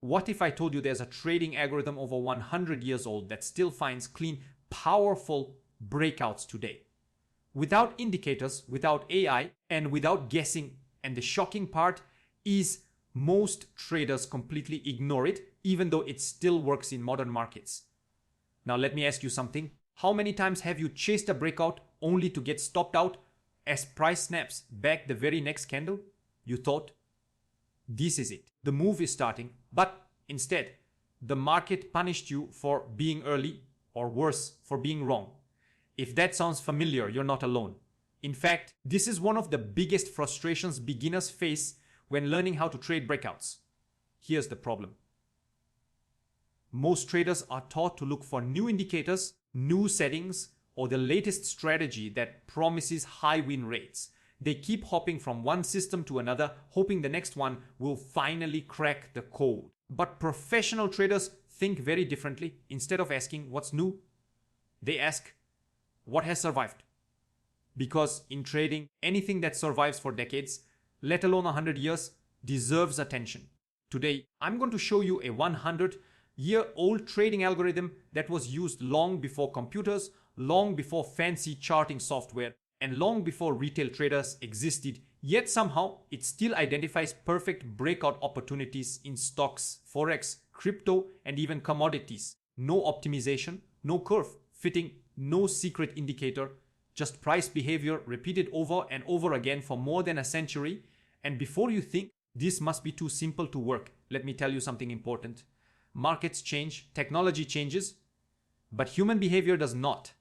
What if I told you there's a trading algorithm over 100 years old that still finds clean, powerful breakouts today? Without indicators, without AI, and without guessing. And the shocking part is most traders completely ignore it, even though it still works in modern markets. Now let me ask you something. How many times have you chased a breakout only to get stopped out as price snaps back the very next candle? You thought, this is it. The move is starting, but instead, the market punished you for being early, or worse, for being wrong. If that sounds familiar, you're not alone. In fact, this is one of the biggest frustrations beginners face when learning how to trade breakouts. Here's the problem. Most traders are taught to look for new indicators, new settings, or the latest strategy that promises high win rates. They keep hopping from one system to another, hoping the next one will finally crack the code. But professional traders think very differently. Instead of asking what's new, they ask what has survived. Because in trading, anything that survives for decades, let alone 100 years, deserves attention. Today, I'm going to show you a 100-year-old trading algorithm that was used long before computers, long before fancy charting software, and long before retail traders existed, yet somehow it still identifies perfect breakout opportunities in stocks, forex, crypto, and even commodities. No optimization, no curve fitting, no secret indicator, just price behavior repeated over and over again for more than a century. And before you think this must be too simple to work, let me tell you something important. Markets change, technology changes, but human behavior does not.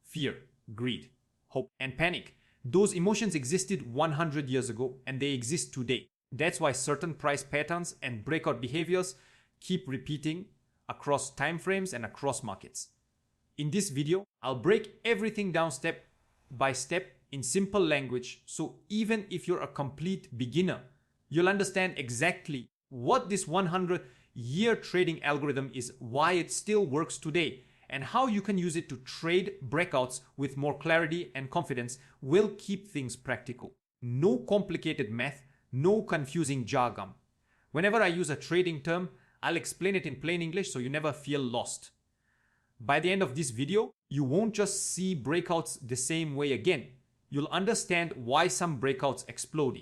Fear, greed, hope, and panic. Those emotions existed 100 years ago and they exist today. That's why certain price patterns and breakout behaviors keep repeating across time frames and across markets. In this video, I'll break everything down step by step in simple language, so even if you're a complete beginner, you'll understand exactly what this 100-year trading algorithm is, why it still works today, and how you can use it to trade breakouts with more clarity and confidence. Will keep things practical. No complicated math, no confusing jargon. Whenever I use a trading term, I'll explain it in plain English so you never feel lost. By the end of this video, you won't just see breakouts the same way again. You'll understand why some breakouts explode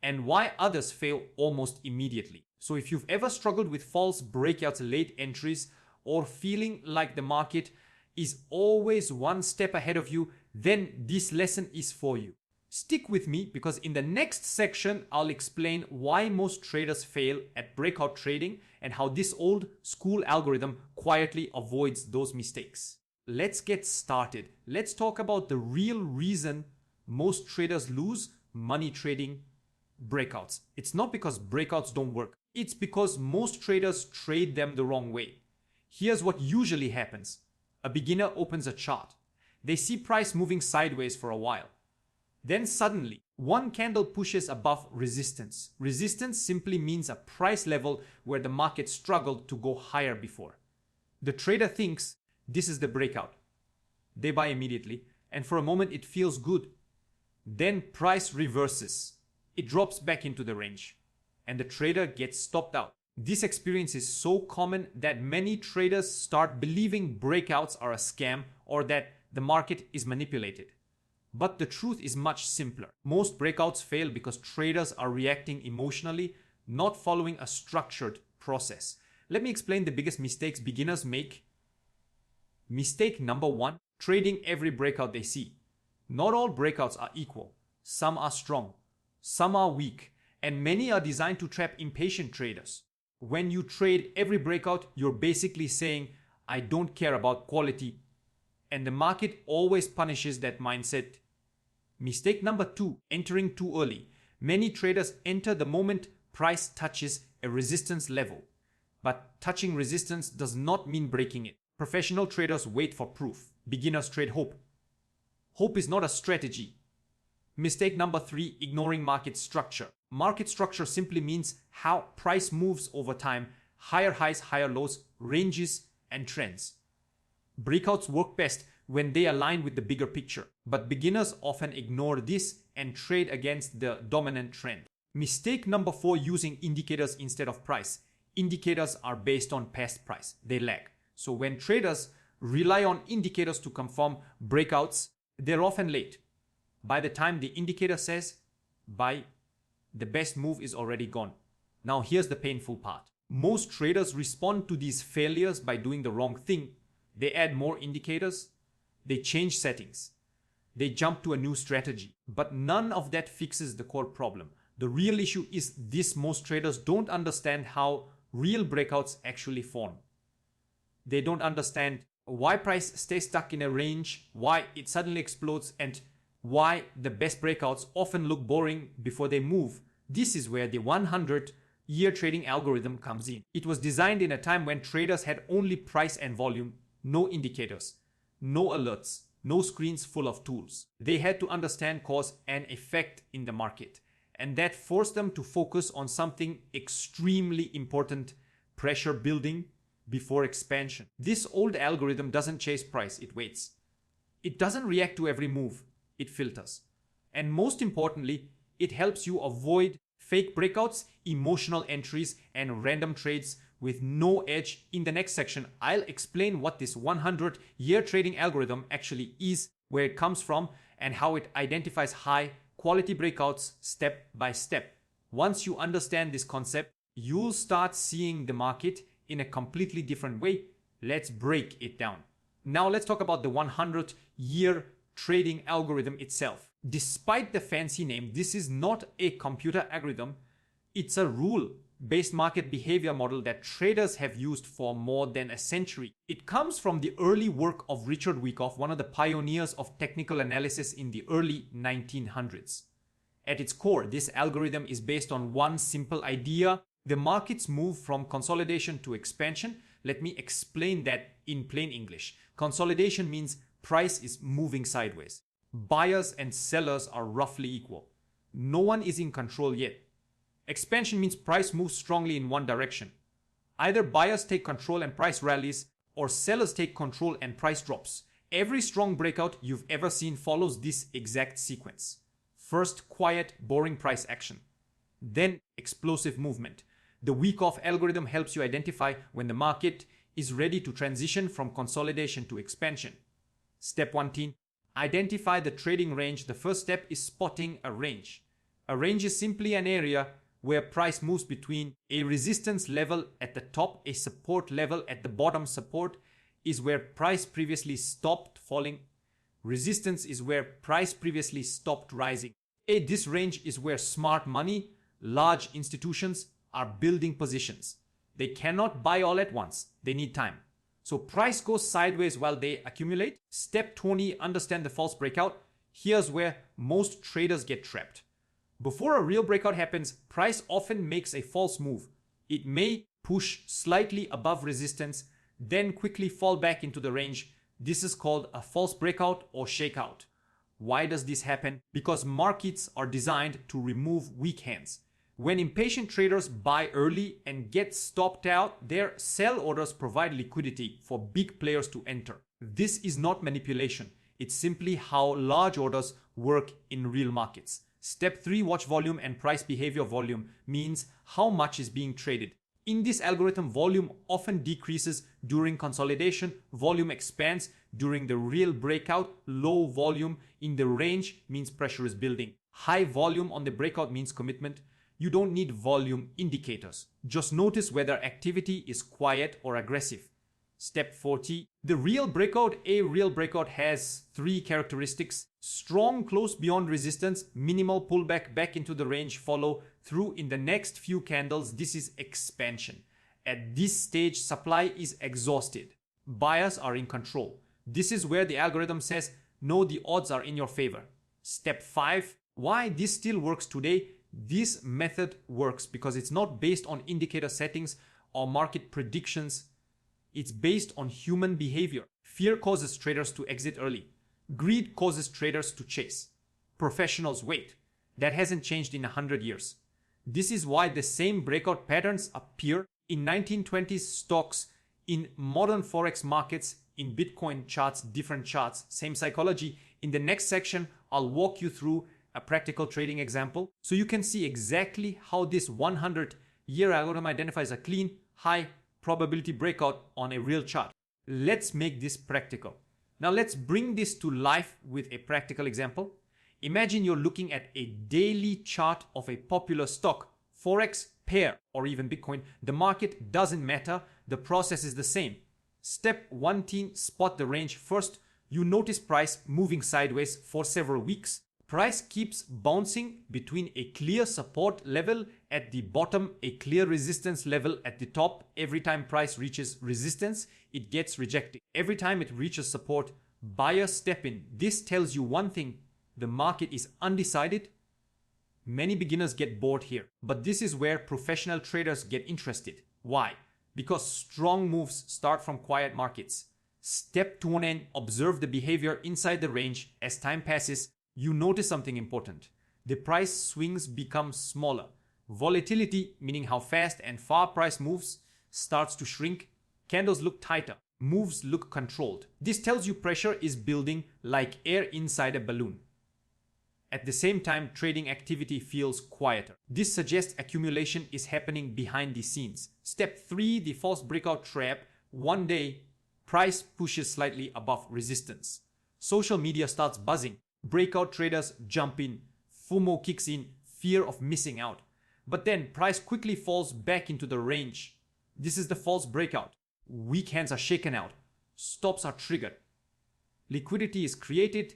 and why others fail almost immediately. So if you've ever struggled with false breakouts, late entries, or feeling like the market is always one step ahead of you, then this lesson is for you. Stick with me because in the next section, I'll explain why most traders fail at breakout trading and how this old school algorithm quietly avoids those mistakes. Let's get started. Let's talk about the real reason most traders lose money trading breakouts. It's not because breakouts don't work. It's because most traders trade them the wrong way. Here's what usually happens. A beginner opens a chart. They see price moving sideways for a while. Then suddenly, one candle pushes above resistance. Resistance simply means a price level where the market struggled to go higher before. The trader thinks this is the breakout. They buy immediately, and for a moment it feels good. Then price reverses. It drops back into the range, and the trader gets stopped out. This experience is so common that many traders start believing breakouts are a scam or that the market is manipulated. But the truth is much simpler. Most breakouts fail because traders are reacting emotionally, not following a structured process. Let me explain the biggest mistakes beginners make. Mistake number one, trading every breakout they see. Not all breakouts are equal. Some are strong, some are weak, and many are designed to trap impatient traders. When you trade every breakout, you're basically saying, I don't care about quality. And the market always punishes that mindset. Mistake number two, entering too early. Many traders enter the moment price touches a resistance level. But touching resistance does not mean breaking it. Professional traders wait for proof. Beginners trade hope. Hope is not a strategy. Mistake number three, ignoring market structure. Market structure simply means how price moves over time, higher highs, higher lows, ranges, and trends. Breakouts work best when they align with the bigger picture, but beginners often ignore this and trade against the dominant trend. Mistake number four, using indicators instead of price. Indicators are based on past price. They lag. So when traders rely on indicators to confirm breakouts, they're often late. By the time the indicator says buy, the best move is already gone. Now here's the painful part. Most traders respond to these failures by doing the wrong thing. They add more indicators, they change settings, they jump to a new strategy. But none of that fixes the core problem. The real issue is this: most traders don't understand how real breakouts actually form. They don't understand why price stays stuck in a range, why it suddenly explodes, and why the best breakouts often look boring before they move. This is where the 100-year trading algorithm comes in. It was designed in a time when traders had only price and volume, no indicators, no alerts, no screens full of tools. They had to understand cause and effect in the market, and that forced them to focus on something extremely important: pressure building before expansion. This old algorithm doesn't chase price, it waits. It doesn't react to every move, it filters. And most importantly, it helps you avoid fake breakouts, emotional entries, and random trades with no edge. In the next section, I'll explain what this 100-year trading algorithm actually is, where it comes from, and how it identifies high quality breakouts step by step. Once you understand this concept, you'll start seeing the market in a completely different way. Let's break it down. Now let's talk about the 100-year trading algorithm itself. Despite the fancy name, this is not a computer algorithm. It's a rule-based market behavior model that traders have used for more than a century. It comes from the early work of Richard Wyckoff, one of the pioneers of technical analysis in the early 1900s. At its core, this algorithm is based on one simple idea: the markets move from consolidation to expansion. Let me explain that in plain English. Consolidation means price is moving sideways. Buyers and sellers are roughly equal. No one is in control yet. Expansion means price moves strongly in one direction. Either buyers take control and price rallies, or sellers take control and price drops. Every strong breakout you've ever seen follows this exact sequence. First, quiet, boring price action. Then, explosive movement. The Wyckoff algorithm helps you identify when the market is ready to transition from consolidation to expansion. Step 1, team. Identify the trading range. The first step is spotting a range. A range is simply an area where price moves between a resistance level at the top, a support level at the bottom. Support is where price previously stopped falling. Resistance is where price previously stopped rising. This range is where smart money, large institutions, are building positions. They cannot buy all at once. They need time. So price goes sideways while they accumulate. Step 20, understand the false breakout. Here's where most traders get trapped. Before a real breakout happens, price often makes a false move. It may push slightly above resistance, then quickly fall back into the range. This is called a false breakout or shakeout. Why does this happen? Because markets are designed to remove weak hands. When impatient traders buy early and get stopped out, their sell orders provide liquidity for big players to enter. This is not manipulation. It's simply how large orders work in real markets. Step 3, watch volume and price behavior. Volume means how much is being traded. In this algorithm, volume often decreases during consolidation. Volume expands during the real breakout. Low volume in the range means pressure is building. High volume on the breakout means commitment. You don't need volume indicators. Just notice whether activity is quiet or aggressive. Step 40. The real breakout. A real breakout has 3 characteristics. Strong close beyond resistance, minimal pullback back into the range, follow through in the next few candles. This is expansion. At this stage, supply is exhausted. Buyers are in control. This is where the algorithm says, no, the odds are in your favor. Step 5. Why this still works today? This method works because it's not based on indicator settings or market predictions. It's based on human behavior. Fear causes traders to exit early. Greed causes traders to chase. Professionals wait. That hasn't changed in 100 years. This is why the same breakout patterns appear in 1920s stocks, in modern forex markets, in Bitcoin charts, different charts, same psychology. In the next section, I'll walk you through a practical trading example so you can see exactly how this 100-year algorithm identifies a clean, high probability breakout on a real chart. Let's make this practical. Now let's bring this to life with a practical example. Imagine you're looking at a daily chart of a popular stock, forex, pair, or even Bitcoin. The market doesn't matter. The process is the same. Step 1, spot the range. First, you notice price moving sideways for several weeks. Price keeps bouncing between a clear support level at the bottom, a clear resistance level at the top. Every time price reaches resistance, it gets rejected. Every time it reaches support, buyers step in. This tells you one thing: the market is undecided. Many beginners get bored here, but this is where professional traders get interested. Why? Because strong moves start from quiet markets. Step 2, observe the behavior inside the range. As time passes, you notice something important. The price swings become smaller. Volatility, meaning how fast and far price moves, starts to shrink. Candles look tighter. Moves look controlled. This tells you pressure is building like air inside a balloon. At the same time, trading activity feels quieter. This suggests accumulation is happening behind the scenes. Step 3, the false breakout trap. One day, price pushes slightly above resistance. Social media starts buzzing. Breakout traders jump in. FOMO kicks in, fear of missing out. But then price quickly falls back into the range. This is the false breakout. Weak hands are shaken out. Stops are triggered. Liquidity is created.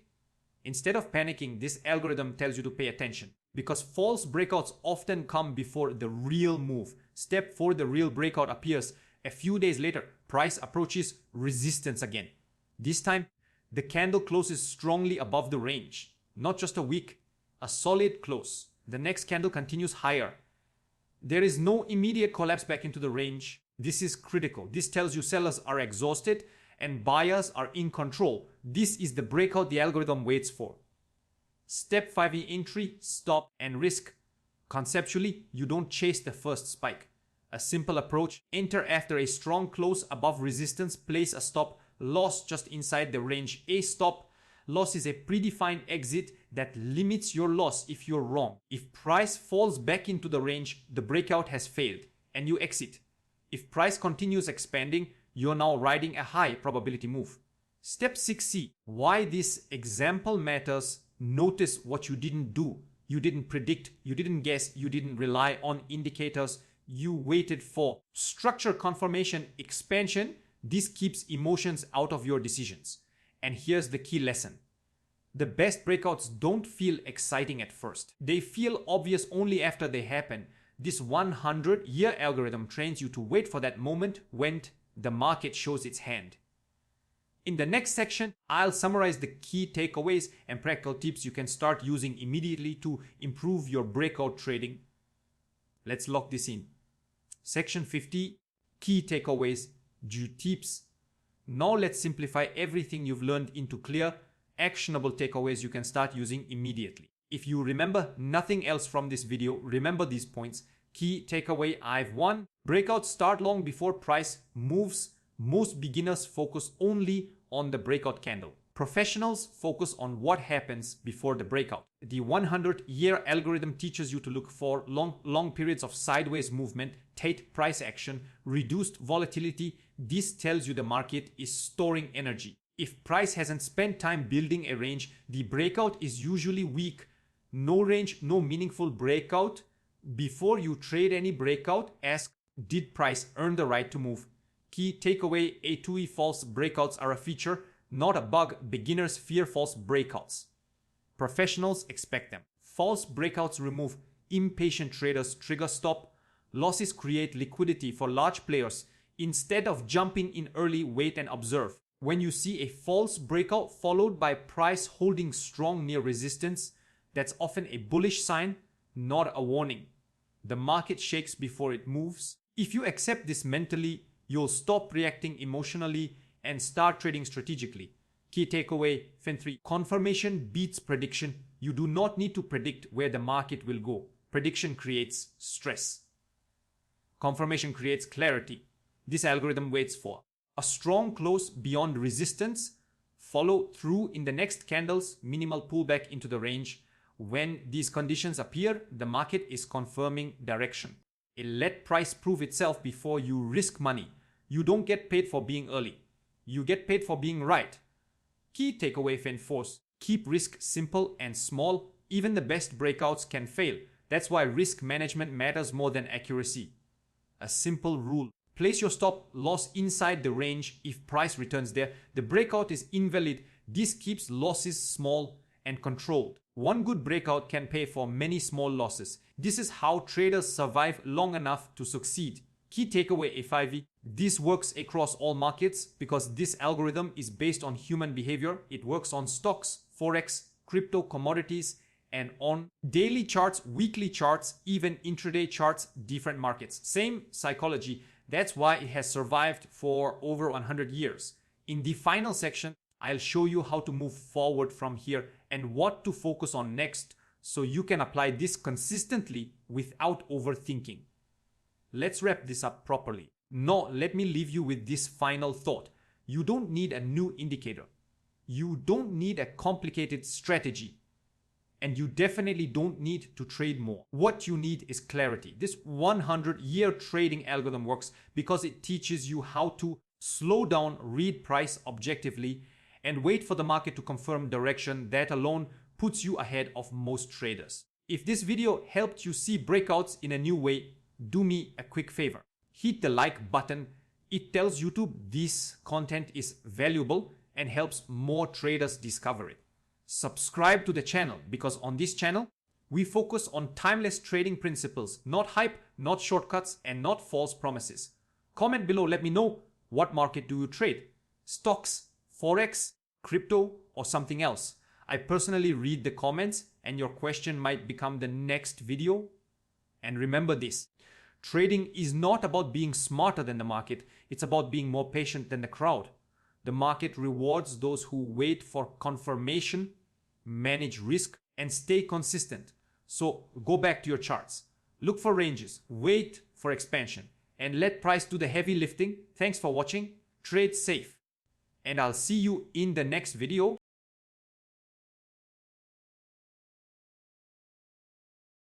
Instead of panicking, this algorithm tells you to pay attention, because false breakouts often come before the real move. Step 4, the real breakout appears. A few days later, price approaches resistance again. This time, the candle closes strongly above the range. Not just a weak, a solid close. The next candle continues higher. There is no immediate collapse back into the range. This is critical. This tells you sellers are exhausted and buyers are in control. This is the breakout the algorithm waits for. Step 5, in entry, stop, and risk. Conceptually, you don't chase the first spike. A simple approach: enter after a strong close above resistance, place a stop loss just inside the range. A stop loss is a predefined exit that limits your loss if you're wrong. If price falls back into the range, the breakout has failed and you exit. If price continues expanding, you're now riding a high probability move. Step 6C, why this example matters: notice what you didn't do. You didn't predict, you didn't guess, you didn't rely on indicators. You waited for structure, confirmation, expansion. This keeps emotions out of your decisions. And here's the key lesson: the best breakouts don't feel exciting at first. They feel obvious only after they happen. This 100-year algorithm trains you to wait for that moment when the market shows its hand. In the next section, I'll summarize the key takeaways and practical tips you can start using immediately to improve your breakout trading. Let's lock this in. Section 50, key takeaways, tips. Now let's simplify everything you've learned into clear, actionable takeaways you can start using immediately. If you remember nothing else from this video, remember these points. Key takeaway: 1. Breakouts start long before price moves. Most beginners focus only on the breakout candle. Professionals focus on what happens before the breakout. The 100-year algorithm teaches you to look for long periods of sideways movement, tight price action, reduced volatility. This tells you the market is storing energy. If price hasn't spent time building a range, the breakout is usually weak. No range, no meaningful breakout. Before you trade any breakout, ask, did price earn the right to move? Key takeaway: A2E false breakouts are a feature, not a bug. Beginners fear false breakouts. Professionals expect them. False breakouts remove impatient traders, trigger stop. Losses create liquidity for large players. Instead of jumping in early, wait and observe. When you see a false breakout followed by price holding strong near resistance, that's often a bullish sign, not a warning. The market shakes before it moves. If you accept this mentally, you'll stop reacting emotionally and start trading strategically. Key takeaway 3. Confirmation beats prediction. You do not need to predict where the market will go. Prediction creates stress. Confirmation creates clarity. This algorithm waits for a strong close beyond resistance, follow through in the next candles, minimal pullback into the range. When these conditions appear, the market is confirming direction. Let price prove itself before you risk money. You don't get paid for being early. You get paid for being right. Key takeaway if enforced. Keep risk simple and small. Even the best breakouts can fail. That's why risk management matters more than accuracy. A simple rule. Place your stop loss inside the range. If price returns there, the breakout is invalid. This keeps losses small and controlled. One good breakout can pay for many small losses. This is how traders survive long enough to succeed. Key takeaway FIV. This works across all markets because this algorithm is based on human behavior. It works on stocks, forex, crypto, commodities, and on daily charts, weekly charts, even intraday charts, different markets. Same psychology. That's why it has survived for over 100 years. In the final section, I'll show you how to move forward from here and what to focus on next so you can apply this consistently without overthinking. Let's wrap this up properly. Now, let me leave you with this final thought. You don't need a new indicator. You don't need a complicated strategy. And you definitely don't need to trade more. What you need is clarity. This 100-year trading algorithm works because it teaches you how to slow down, read price objectively, and wait for the market to confirm direction. That alone puts you ahead of most traders. If this video helped you see breakouts in a new way, do me a quick favor. Hit the like button. It tells YouTube this content is valuable and helps more traders discover it. Subscribe to the channel because on this channel, we focus on timeless trading principles, not hype, not shortcuts, and not false promises. Comment below, let me know what market do you trade? Stocks, forex, crypto, or something else? I personally read the comments and your question might become the next video. And remember this, trading is not about being smarter than the market, it's about being more patient than the crowd. The market rewards those who wait for confirmation, manage risk, and stay consistent. So go back to your charts. Look for ranges, wait for expansion, and let price do the heavy lifting. Thanks for watching. Trade safe. And I'll see you in the next video.